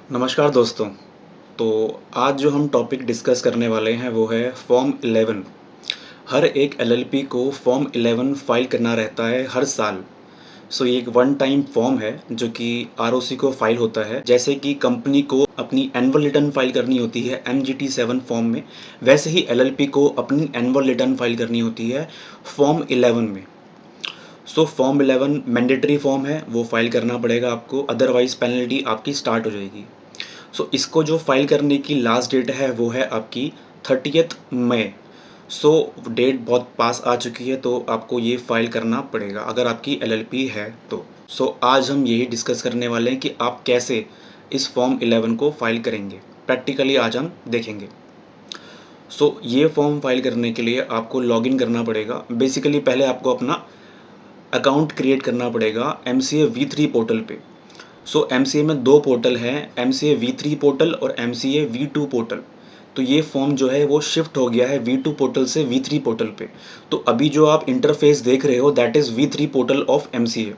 नमस्कार दोस्तों। तो आज जो हम टॉपिक डिस्कस करने वाले हैं वो है फॉर्म 11। हर एक एलएलपी को फॉर्म 11 फाइल करना रहता है हर साल। ये एक वन टाइम फॉर्म है जो कि आरओसी को फाइल होता है। जैसे कि कंपनी को अपनी एनुअल रिटर्न फाइल करनी होती है एमजीटी 7 फॉर्म में, वैसे ही एलएलपी को अपनी एनुअल रिटर्न फाइल करनी होती है फॉर्म 11 में। फॉर्म 11 मैंडेटरी फॉर्म है, वो फाइल करना पड़ेगा आपको, अदरवाइज पेनल्टी आपकी स्टार्ट हो जाएगी। इसको जो फाइल करने की लास्ट डेट है वो है आपकी 30 मई। डेट बहुत पास आ चुकी है, तो आपको ये फाइल करना पड़ेगा अगर आपकी एलएलपी है तो। आज हम यही डिस्कस करने वाले हैं कि आप कैसे इस फॉर्म 11 को फाइल करेंगे। प्रैक्टिकली आज हम देखेंगे। ये फॉर्म फाइल करने के लिए आपको लॉगिन करना पड़ेगा। बेसिकली पहले आपको अपना अकाउंट क्रिएट करना पड़ेगा एमसीए V3 पोर्टल पे। एमसीए में दो पोर्टल हैं, एमसीए V3 पोर्टल और एमसीए V2 पोर्टल। तो ये फॉर्म जो है वो शिफ्ट हो गया है V2 पोर्टल से V3 पोर्टल पे। तो अभी जो आप इंटरफेस देख रहे हो that is V3 portal of MCA.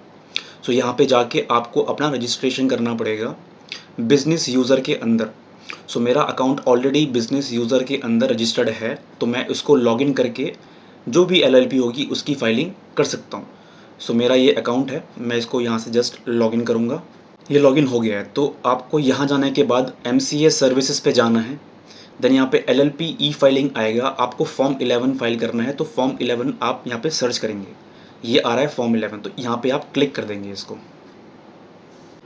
यहाँ पे जाके आपको अपना रजिस्ट्रेशन करना पड़ेगा बिजनेस यूज़र के अंदर। मेरा अकाउंट ऑलरेडी बिजनेस यूज़र के अंदर रजिस्टर्ड है, तो मैं उसको लॉगिन करके जो भी एलएलपी होगी उसकी फाइलिंग कर सकता हूँ। मेरा ये अकाउंट है, मैं इसको यहाँ से जस्ट लॉगिन करूँगा। ये लॉगिन हो गया है, तो आपको यहाँ जाने के बाद एमसीए सर्विसेज पे जाना है। देन यहाँ पे एलएलपी ई फाइलिंग आएगा, आपको फॉर्म 11 फाइल करना है, तो फॉर्म 11 आप यहाँ पे सर्च करेंगे। ये आ रहा है फॉर्म 11, तो यहाँ पे आप क्लिक कर देंगे इसको।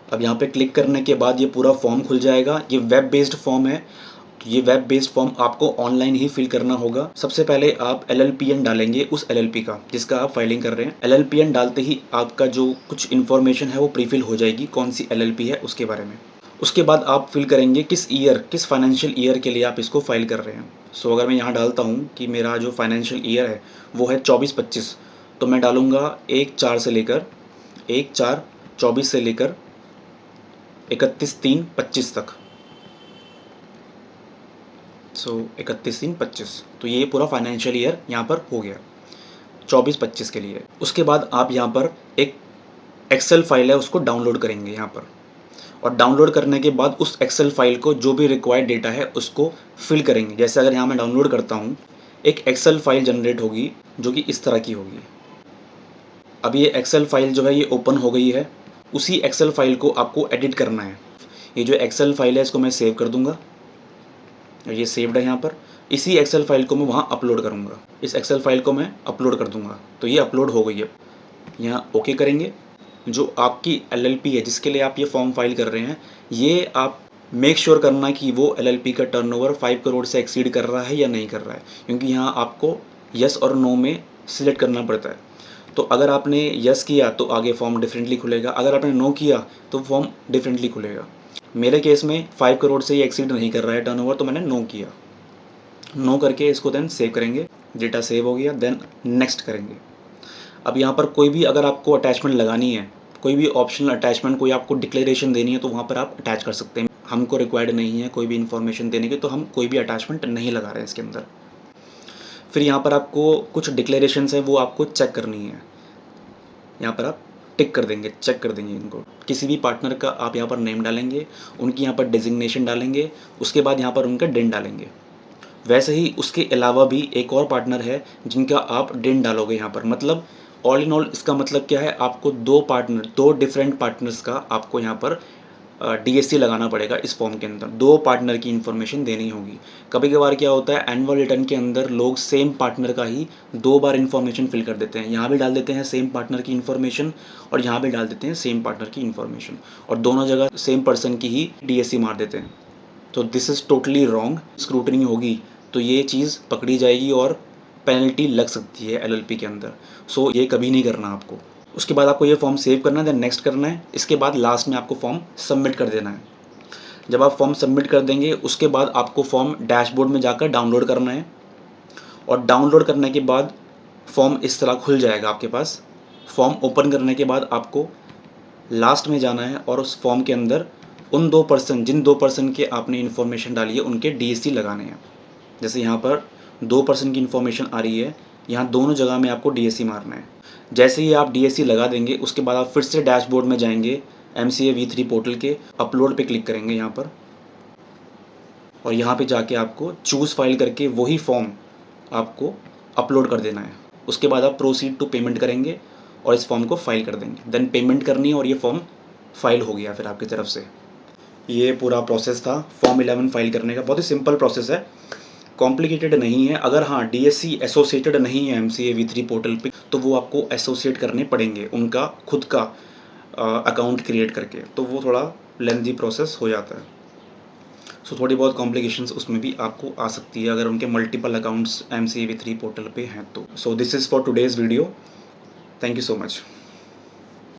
अब यहाँ पे क्लिक करने के बाद ये पूरा फॉर्म खुल जाएगा। ये वेब बेस्ड फॉर्म है, तो ये वेब बेस्ड फॉर्म आपको ऑनलाइन ही फिल करना होगा। सबसे पहले आप एलएलपीएन डालेंगे उस एलएलपी का जिसका आप फाइलिंग कर रहे हैं। एलएलपीएन डालते ही आपका जो कुछ इन्फॉर्मेशन है वो प्रीफिल हो जाएगी, कौन सी एलएलपी है उसके बारे में। उसके बाद आप फिल करेंगे किस फाइनेंशियल ईयर के लिए आप इसको फाइल कर रहे हैं। अगर मैं यहाँ डालता हूँ कि मेरा जो फाइनेंशियल ईयर है वो है 24-25, तो मैं डालूँगा 1/4 से लेकर 1/4/24 से लेकर 31/3/25 तक। 31/3/25, तो ये पूरा फाइनेंशियल ईयर यहाँ पर हो गया 24-25 के लिए। उसके बाद आप यहाँ पर एक एक्सेल फाइल है उसको डाउनलोड करेंगे यहाँ पर, और डाउनलोड करने के बाद उस एक्सेल फाइल को जो भी रिक्वायर्ड डेटा है उसको फिल करेंगे। जैसे अगर यहाँ मैं डाउनलोड करता हूँ, एक एक्सेल फाइल जनरेट होगी जो कि इस तरह की होगी। अब ये एक्सेल फाइल जो है ये ओपन हो गई है। उसी एक्सेल फाइल को आपको एडिट करना है। ये जो एक्सेल फाइल है इसको मैं सेव कर दूंगा, ये सेव्ड है यहाँ पर। इसी एक्सेल फाइल को मैं वहाँ अपलोड करूँगा, इस एक्सेल फाइल को मैं अपलोड कर दूँगा, तो ये अपलोड हो गई है। यहाँ ओके करेंगे। जो आपकी एलएलपी है जिसके लिए आप ये फॉर्म फाइल कर रहे हैं, ये आप मेक श्योर करना कि वो एलएलपी का टर्नओवर 5 करोड़ से एक्सीड कर रहा है या नहीं कर रहा है, क्योंकि यहाँ आपको यस और नो में सिलेक्ट करना पड़ता है। तो अगर आपने यस किया तो आगे फॉर्म डिफरेंटली खुलेगा, अगर आपने नो किया तो फॉर्म डिफरेंटली खुलेगा। मेरे केस में 5 करोड़ से ये एक्सीड नहीं कर रहा है टर्नओवर, तो मैंने नो किया। नो करके इसको देन सेव करेंगे। डेटा सेव हो गया, देन नेक्स्ट करेंगे। अब यहाँ पर कोई भी अगर आपको अटैचमेंट लगानी है, कोई भी ऑप्शनल अटैचमेंट, कोई आपको डिक्लेरेशन देनी है, तो वहाँ पर आप अटैच कर सकते हैं। हमको रिक्वायर्ड नहीं है कोई भी इन्फॉर्मेशन देने की, तो हम कोई भी अटैचमेंट नहीं लगा रहे हैं इसके अंदर। फिर यहाँ पर आपको कुछ डिक्लेरेशंस है वो आपको चेक करनी है। यहाँ पर आप टिक कर देंगे, चेक कर देंगे इनको। किसी भी पार्टनर का आप यहाँ पर नेम डालेंगे, उनकी यहाँ पर डेजिग्नेशन डालेंगे, उसके बाद यहाँ पर उनका डिन डालेंगे। वैसे ही उसके अलावा भी एक और पार्टनर है जिनका आप डिन डालोगे यहाँ पर। मतलब ऑल इन ऑल इसका मतलब क्या है, आपको दो डिफरेंट पार्टनर्स का आपको यहाँ पर डीएससी लगाना पड़ेगा इस फॉर्म के अंदर। दो पार्टनर की इन्फॉर्मेशन देनी होगी। कभी कभार क्या होता है, एनुअल रिटर्न के अंदर लोग सेम पार्टनर का ही 2 बार इन्फॉर्मेशन फिल कर देते हैं। यहाँ भी डाल देते हैं सेम पार्टनर की इन्फॉर्मेशन, और यहाँ भी डाल देते हैं सेम पार्टनर की इन्फॉर्मेशन, और दोनों जगह सेम पर्सन की ही डीएससी मार देते हैं। तो this is totally wrong. Scrutiny होगी तो ये चीज़ पकड़ी जाएगी और पेनल्टी लग सकती है एलएलपी के अंदर। ये कभी नहीं करना आपको। उसके बाद आपको ये फॉर्म सेव करना है, देन नेक्स्ट करना है। इसके बाद लास्ट में आपको फॉर्म सबमिट कर देना है। जब आप फॉर्म सबमिट कर देंगे उसके बाद आपको फॉर्म डैशबोर्ड में जाकर डाउनलोड करना है, और डाउनलोड करने के बाद फॉर्म इस तरह खुल जाएगा आपके पास। फॉर्म ओपन करने के बाद आपको लास्ट में जाना है और उस फॉर्म के अंदर जिन 2 पर्सन के आपने इन्फॉर्मेशन डाली है उनके डीएससी लगाने हैं। जैसे यहाँ पर 2 पर्सन की इन्फॉर्मेशन आ रही है, यहाँ दोनों जगह में आपको डीएससी मारना है। जैसे ही आप डीएससी लगा देंगे उसके बाद आप फिर से डैशबोर्ड में जाएंगे, MCA V3 पोर्टल के अपलोड पे क्लिक करेंगे यहाँ पर, और यहाँ पे जाके आपको चूज़ फाइल करके वही फॉर्म आपको अपलोड कर देना है। उसके बाद आप प्रोसीड टू पेमेंट करेंगे और इस फॉर्म को फाइल कर देंगे। देन पेमेंट करनी है और ये फॉर्म फाइल हो गया फिर आपकी तरफ से। ये पूरा प्रोसेस था फॉर्म 11 फाइल करने का। बहुत ही सिंपल प्रोसेस है, कॉम्प्लिकेटेड नहीं है। अगर हाँ DSC एसोसिएटेड नहीं है MCA V3 पोर्टल पे, तो वो आपको एसोसिएट करने पड़ेंगे, उनका खुद का अकाउंट क्रिएट करके, तो वो थोड़ा लेंथी प्रोसेस हो जाता है। सो थोड़ी बहुत कॉम्प्लिकेशंस उसमें भी आपको आ सकती है अगर उनके multiple accounts MCA V3 portal पे हैं तो। So this is for today's video. Thank you so much.